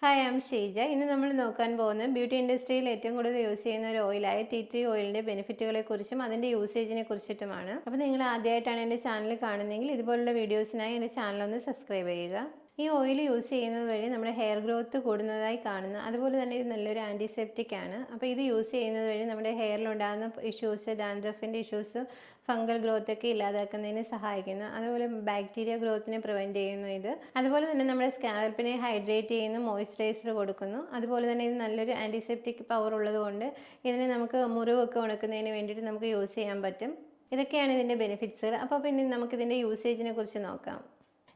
Hi, I am Sheeja. ഇന്ന് നമ്മൾ നോക്കാൻ പോകുന്നത് ബ്യൂട്ടി ഇൻഡസ്ട്രിയിൽ ഏറ്റവും കൂടുതൽ യൂസ് ചെയ്യുന്ന ഒരു ഓയിലായ ടീ ട്രീ ഓയിലിൻ്റെ ബെനിഫിറ്റുകളെ കുറിച്ചും അതിൻ്റെ യൂസേജിനെ കുറിച്ചിട്ടുമാണ്. അപ്പോൾ നിങ്ങൾ ആദ്യമായിട്ടാണ് എൻ്റെ ചാനൽ കാണുന്നതെങ്കിൽ ഇതുപോലുള്ള വീഡിയോസിനായി എൻ്റെ ചാനൽ ഒന്ന് സബ്സ്ക്രൈബ് ചെയ്യുക. ഈ ഓയിൽ യൂസ് ചെയ്യുന്നത് വഴി നമ്മുടെ ഹെയർ ഗ്രോത്ത് കൂടുന്നതായി കാണുന്നു. അതുപോലെ തന്നെ ഇത് നല്ലൊരു ആൻറ്റിസെപ്റ്റിക് ആണ്. അപ്പോൾ ഇത് യൂസ് ചെയ്യുന്നത് വഴി നമ്മുടെ ഹെയറിലുണ്ടാകുന്ന ഇഷ്യൂസ്, ഡാൻഡ്രഫിൻ്റെ ഇഷ്യൂസ്, ഫംഗൽ ഗ്രോത്ത് ഒക്കെ ഇല്ലാതാക്കുന്നതിന് സഹായിക്കുന്നു. അതുപോലെ ബാക്ടീരിയ ഗ്രോത്തിനെ പ്രിവെൻറ്റ് ചെയ്യുന്നു ഇത്. അതുപോലെ തന്നെ നമ്മുടെ സ്കാൽപ്പിനെ ഹൈഡ്രേറ്റ് ചെയ്യുന്നു, മോയ്സ്ചറൈസർ കൊടുക്കുന്നു. അതുപോലെ തന്നെ ഇത് നല്ലൊരു ആൻറ്റിസെപ്റ്റിക് പവർ ഉള്ളതുകൊണ്ട് ഇതിനെ നമുക്ക് മുറിവൊക്കെ ഉണക്കുന്നതിന് വേണ്ടിയിട്ട് നമുക്ക് യൂസ് ചെയ്യാൻ പറ്റും. ഇതൊക്കെയാണ് ഇതിൻ്റെ ബെനിഫിറ്റ്സുകൾ. അപ്പോൾ പിന്നെ നമുക്കിതിൻ്റെ യൂസേജിനെ കുറിച്ച് നോക്കാം.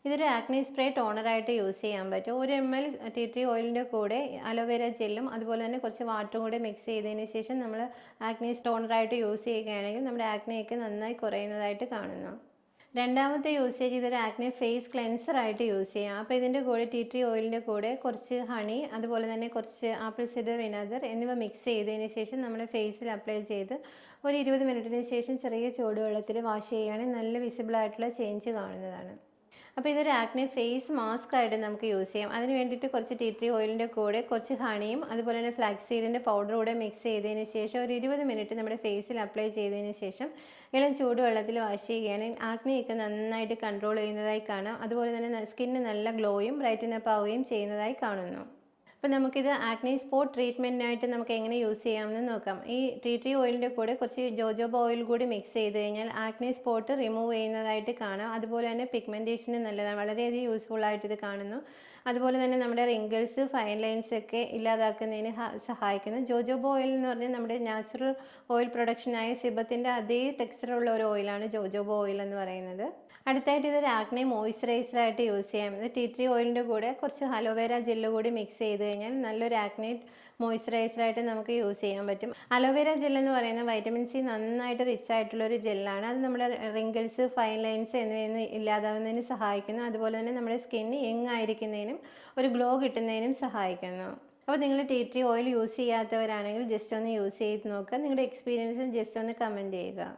ഇതൊരു ആക്നെ സ്പ്രേ ടോണറായിട്ട് യൂസ് ചെയ്യാൻ പറ്റും. 1 ml ടീ ട്രീ ഓയിലിൻ്റെ കൂടെ അലോവേര ജെല്ലും അതുപോലെ തന്നെ കുറച്ച് വാട്ടറും കൂടെ മിക്സ് ചെയ്തതിന് ശേഷം നമ്മൾ ആക്നെ ടോണറായിട്ട് യൂസ് ചെയ്യുകയാണെങ്കിൽ നമ്മുടെ ആക്നെയൊക്കെ നന്നായി കുറയുന്നതായിട്ട് കാണുന്നു. രണ്ടാമത്തെ യൂസേജ് ഇതൊരു ആക്നെ ഫേസ് ക്ലെൻസർ ആയിട്ട് യൂസ് ചെയ്യാം. അപ്പോൾ ഇതിൻ്റെ കൂടെ ടീ ട്രീ ഓയിലിൻ്റെ കൂടെ കുറച്ച് ഹണി, അതുപോലെ തന്നെ കുറച്ച് ആപ്പിൾ സിഡർ വിനാഗർ എന്നിവ മിക്സ് ചെയ്തതിന് ശേഷം നമ്മുടെ ഫേസിൽ അപ്ലൈ ചെയ്ത് ഒരു 20 മിനിറ്റിന് ശേഷം ചെറിയ ചൂടുവെള്ളത്തിൽ വാഷ് ചെയ്യുകയാണെങ്കിൽ നല്ല വിസിബിൾ ആയിട്ടുള്ള ചേഞ്ച് കാണുന്നതാണ്. അപ്പോൾ ഇതൊരു ആക്നെ ഫേസ് മാസ്ക് ആയിട്ട് നമുക്ക് യൂസ് ചെയ്യാം. അതിന് വേണ്ടിയിട്ട് കുറച്ച് ടീ ട്രീ ഓയിലിൻ്റെ കൂടെ കുറച്ച് ഹണിയും അതുപോലെ തന്നെ ഫ്ലാക്സ് സീഡിൻ്റെ പൗഡർ കൂടെ മിക്സ് ചെയ്തതിന് ശേഷം ഒരു 20 മിനിറ്റ് നമ്മുടെ ഫേസിൽ അപ്ലൈ ചെയ്തതിന് ശേഷം ഇളം ചൂടുവെള്ളത്തിൽ വാഷ് ചെയ്യുകയാണെങ്കിൽ ആക്നെയൊക്കെ നന്നായിട്ട് കൺട്രോൾ ചെയ്യുന്നതായി കാണാം. അതുപോലെ തന്നെ സ്കിന്ന് നല്ല ഗ്ലോയും ബ്രൈറ്റൻ അപ്പ് ആവുകയും ചെയ്യുന്നതായി കാണുന്നു. അപ്പോൾ നമുക്കിത് ആക്നെ സ്പോട്ട് ട്രീറ്റ്മെൻറ്റിനായിട്ട് നമുക്ക് എങ്ങനെ യൂസ് ചെയ്യാമെന്ന് നോക്കാം. ഈ ടീ ട്രീ ഓയിലിൻ്റെ കൂടെ കുറച്ച് ജോജോബ ഓയിൽ കൂടി മിക്സ് ചെയ്ത് കഴിഞ്ഞാൽ ആക്നെ സ്പോട്ട് റിമൂവ് ചെയ്യുന്നതായിട്ട് കാണാം. അതുപോലെ തന്നെ പിഗ്മെൻറ്റേഷന് നല്ലതാണ്, വളരെയധികം യൂസ്ഫുൾ ആയിട്ട് ഇത് കാണുന്നു. അതുപോലെ തന്നെ നമ്മുടെ റിങ്കിൾസ്, ഫൈൻ ലൈൻസ് ഒക്കെ ഇല്ലാതാക്കുന്നതിന് സഹായിക്കുന്നു. ജോജോബ ഓയിൽ എന്ന് പറഞ്ഞാൽ നമ്മുടെ നാച്ചുറൽ ഓയിൽ പ്രൊഡക്ഷനായ സിബത്തിൻ്റെ അതേ ടെക്സ്ചറുള്ള ഒരു ഓയിലാണ് ജോജോബ ഓയിൽ എന്ന് പറയുന്നത്. അടുത്തായിട്ട് ഇതൊരു ആക്നെ മോയ്സ്ചറൈസറായിട്ട് യൂസ് ചെയ്യാം. ഇത് ടീ ട്രീ ഓയിലിൻ്റെ കൂടെ കുറച്ച് അലോവേര ജെല്ല് കൂടി മിക്സ് ചെയ്ത് കഴിഞ്ഞാൽ നല്ലൊരു ആക്നെ മോയ്സ്ചറൈസറായിട്ട് നമുക്ക് യൂസ് ചെയ്യാൻ പറ്റും. അലോവേര ജെൽ എന്ന് പറയുന്ന വൈറ്റമിൻ സി നന്നായിട്ട് റിച്ച് ആയിട്ടുള്ള ഒരു ജെല്ലാണ്. അത് നമ്മുടെ റിങ്കിൾസ്, ഫൈൻ ലൈൻസ് എന്നിവയൊന്നും ഇല്ലാതാകുന്നതിന് സഹായിക്കുന്നു. അതുപോലെ തന്നെ നമ്മുടെ സ്കിന്ന് യങ് ആയിരിക്കുന്നതിനും ഒരു ഗ്ലോ കിട്ടുന്നതിനും സഹായിക്കുന്നു. അപ്പോൾ നിങ്ങൾ ടീ ട്രീ ഓയിൽ യൂസ് ചെയ്യാത്തവരാണെങ്കിൽ ജസ്റ്റ് ഒന്ന് യൂസ് ചെയ്ത് നോക്കുക. നിങ്ങളുടെ എക്സ്പീരിയൻസ് ജസ്റ്റ് ഒന്ന് കമൻറ്റ് ചെയ്യുക.